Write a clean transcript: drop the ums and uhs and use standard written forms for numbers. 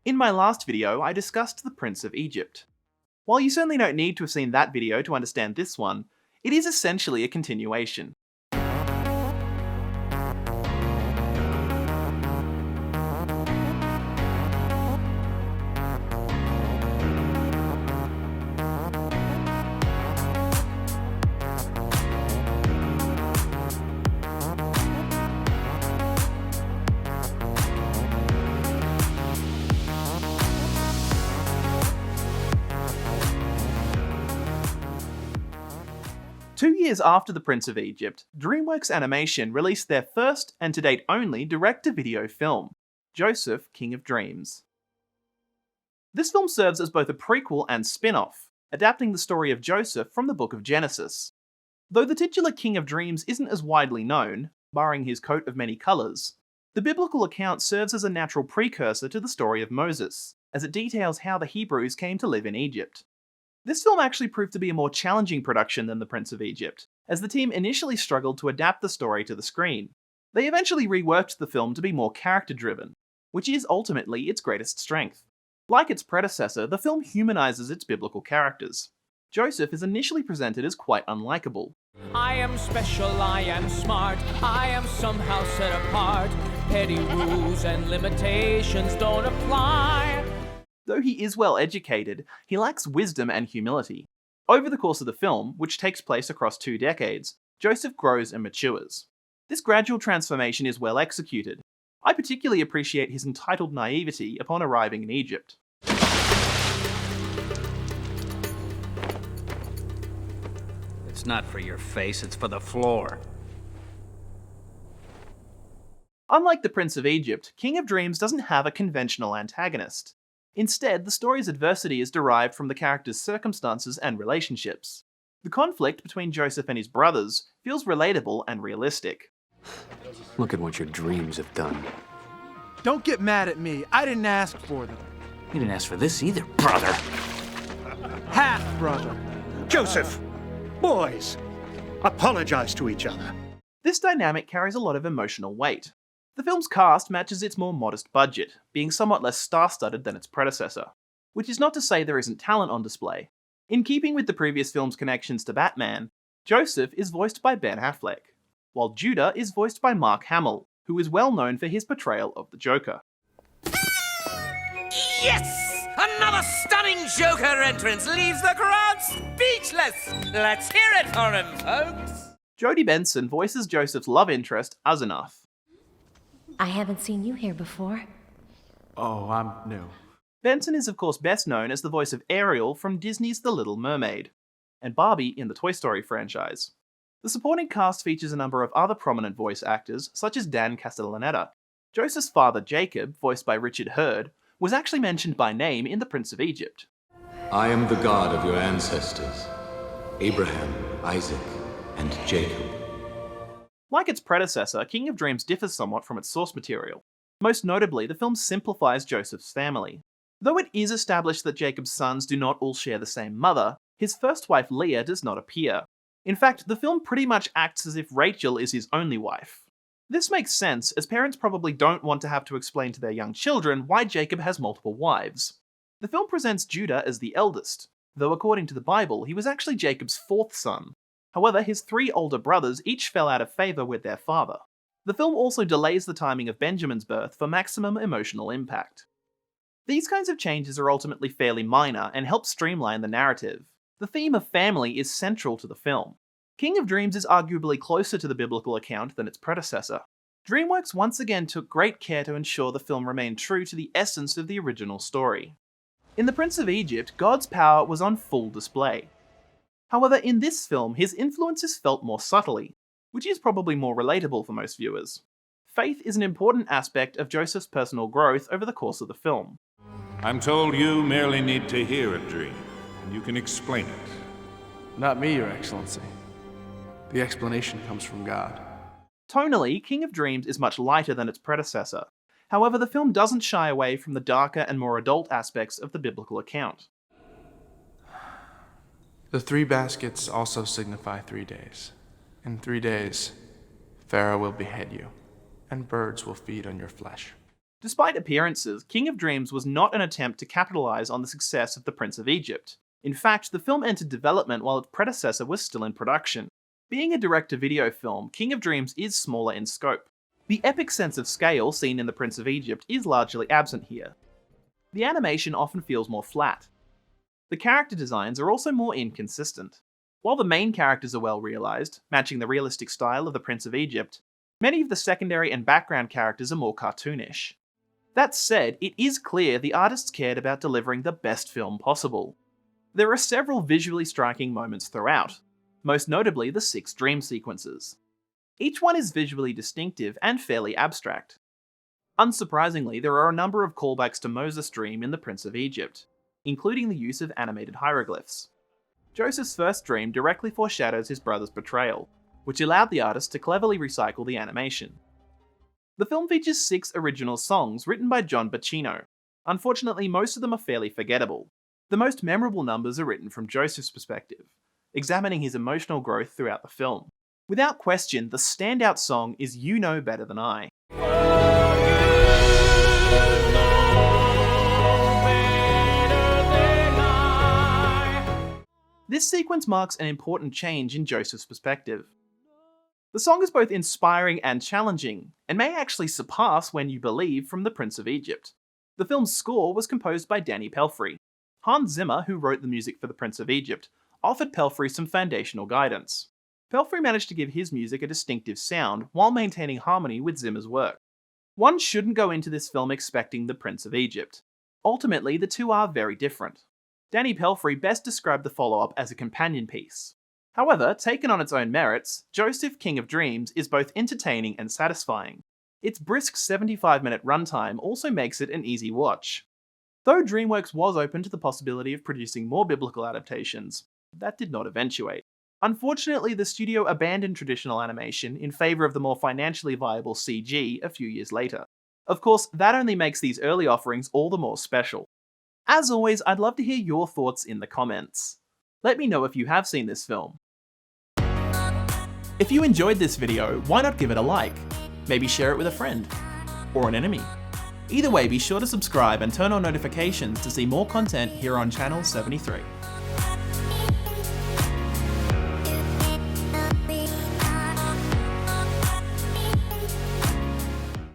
In my last video, I discussed the Prince of Egypt. While you certainly don't need to have seen that video to understand this one, it is essentially a continuation. 2 years after The Prince of Egypt, DreamWorks Animation released their first, and to date only, direct-to-video film, Joseph, King of Dreams. This film serves as both a prequel and spin-off, adapting the story of Joseph from the Book of Genesis. Though the titular King of Dreams isn't as widely known, barring his coat of many colours, the biblical account serves as a natural precursor to the story of Moses, as it details how the Hebrews came to live in Egypt. This film actually proved to be a more challenging production than The Prince of Egypt, as the team initially struggled to adapt the story to the screen. They eventually reworked the film to be more character-driven, which is ultimately its greatest strength. Like its predecessor, the film humanizes its biblical characters. Joseph is initially presented as quite unlikable. I am special, I am smart, I am somehow set apart. Petty rules and limitations don't apply. Though he is well educated, he lacks wisdom and humility. Over the course of the film, which takes place across 2 decades, Joseph grows and matures. This gradual transformation is well executed. I particularly appreciate his entitled naivety upon arriving in Egypt. It's not for your face, it's for the floor. Unlike The Prince of Egypt, King of Dreams doesn't have a conventional antagonist. Instead, the story's adversity is derived from the characters' circumstances and relationships. The conflict between Joseph and his brothers feels relatable and realistic. Look at what your dreams have done. Don't get mad at me. I didn't ask for them. You didn't ask for this either, brother. Half brother. Joseph! Boys! Apologize to each other. This dynamic carries a lot of emotional weight. The film's cast matches its more modest budget, being somewhat less star-studded than its predecessor. Which is not to say there isn't talent on display. In keeping with the previous film's connections to Batman, Joseph is voiced by Ben Affleck, while Judah is voiced by Mark Hamill, who is well known for his portrayal of the Joker. Yes! Another stunning Joker entrance leaves the crowd speechless! Let's hear it for him, folks! Jodie Benson voices Joseph's love interest, Asenath. I haven't seen you here before. Oh, I'm new. Benson is of course best known as the voice of Ariel from Disney's The Little Mermaid, and Barbie in the Toy Story franchise. The supporting cast features a number of other prominent voice actors, such as Dan Castellaneta. Joseph's father, Jacob, voiced by Richard Hurd, was actually mentioned by name in The Prince of Egypt. I am the God of your ancestors, Abraham, Isaac, and Jacob. Like its predecessor, King of Dreams differs somewhat from its source material. Most notably, the film simplifies Joseph's family. Though it is established that Jacob's sons do not all share the same mother, his first wife Leah does not appear. In fact, the film pretty much acts as if Rachel is his only wife. This makes sense, as parents probably don't want to have to explain to their young children why Jacob has multiple wives. The film presents Judah as the eldest, though according to the Bible, he was actually Jacob's 4th son. However, his 3 older brothers each fell out of favour with their father. The film also delays the timing of Benjamin's birth for maximum emotional impact. These kinds of changes are ultimately fairly minor and help streamline the narrative. The theme of family is central to the film. King of Dreams is arguably closer to the biblical account than its predecessor. DreamWorks once again took great care to ensure the film remained true to the essence of the original story. In The Prince of Egypt, God's power was on full display. However, in this film, his influence is felt more subtly, which is probably more relatable for most viewers. Faith is an important aspect of Joseph's personal growth over the course of the film. I'm told you merely need to hear a dream, and you can explain it. Not me, Your Excellency. The explanation comes from God. Tonally, King of Dreams is much lighter than its predecessor. However, the film doesn't shy away from the darker and more adult aspects of the biblical account. The 3 baskets also signify 3 days. In 3 days, Pharaoh will behead you, and birds will feed on your flesh. Despite appearances, King of Dreams was not an attempt to capitalize on the success of The Prince of Egypt. In fact, the film entered development while its predecessor was still in production. Being a direct-to-video film, King of Dreams is smaller in scope. The epic sense of scale seen in The Prince of Egypt is largely absent here. The animation often feels more flat. The character designs are also more inconsistent. While the main characters are well realised, matching the realistic style of The Prince of Egypt, many of the secondary and background characters are more cartoonish. That said, it is clear the artists cared about delivering the best film possible. There are several visually striking moments throughout, most notably the 6 dream sequences. Each one is visually distinctive and fairly abstract. Unsurprisingly, there are a number of callbacks to Moses' dream in The Prince of Egypt, including the use of animated hieroglyphs. Joseph's first dream directly foreshadows his brother's betrayal, which allowed the artist to cleverly recycle the animation. The film features 6 original songs written by John Bacino. Unfortunately, most of them are fairly forgettable. The most memorable numbers are written from Joseph's perspective, examining his emotional growth throughout the film. Without question, the standout song is You Know Better Than I. This sequence marks an important change in Joseph's perspective. The song is both inspiring and challenging, and may actually surpass When You Believe from The Prince of Egypt. The film's score was composed by Danny Pelfrey. Hans Zimmer, who wrote the music for The Prince of Egypt, offered Pelfrey some foundational guidance. Pelfrey managed to give his music a distinctive sound while maintaining harmony with Zimmer's work. One shouldn't go into this film expecting The Prince of Egypt. Ultimately, the two are very different. Danny Pelfrey best described the follow-up as a companion piece. However, taken on its own merits, Joseph, King of Dreams is both entertaining and satisfying. Its brisk 75-minute runtime also makes it an easy watch. Though DreamWorks was open to the possibility of producing more biblical adaptations, that did not eventuate. Unfortunately, the studio abandoned traditional animation in favour of the more financially viable CG a few years later. Of course, that only makes these early offerings all the more special. As always, I'd love to hear your thoughts in the comments. Let me know if you have seen this film. If you enjoyed this video, why not give it a like? Maybe share it with a friend. Or an enemy. Either way, be sure to subscribe and turn on notifications to see more content here on Channel 73.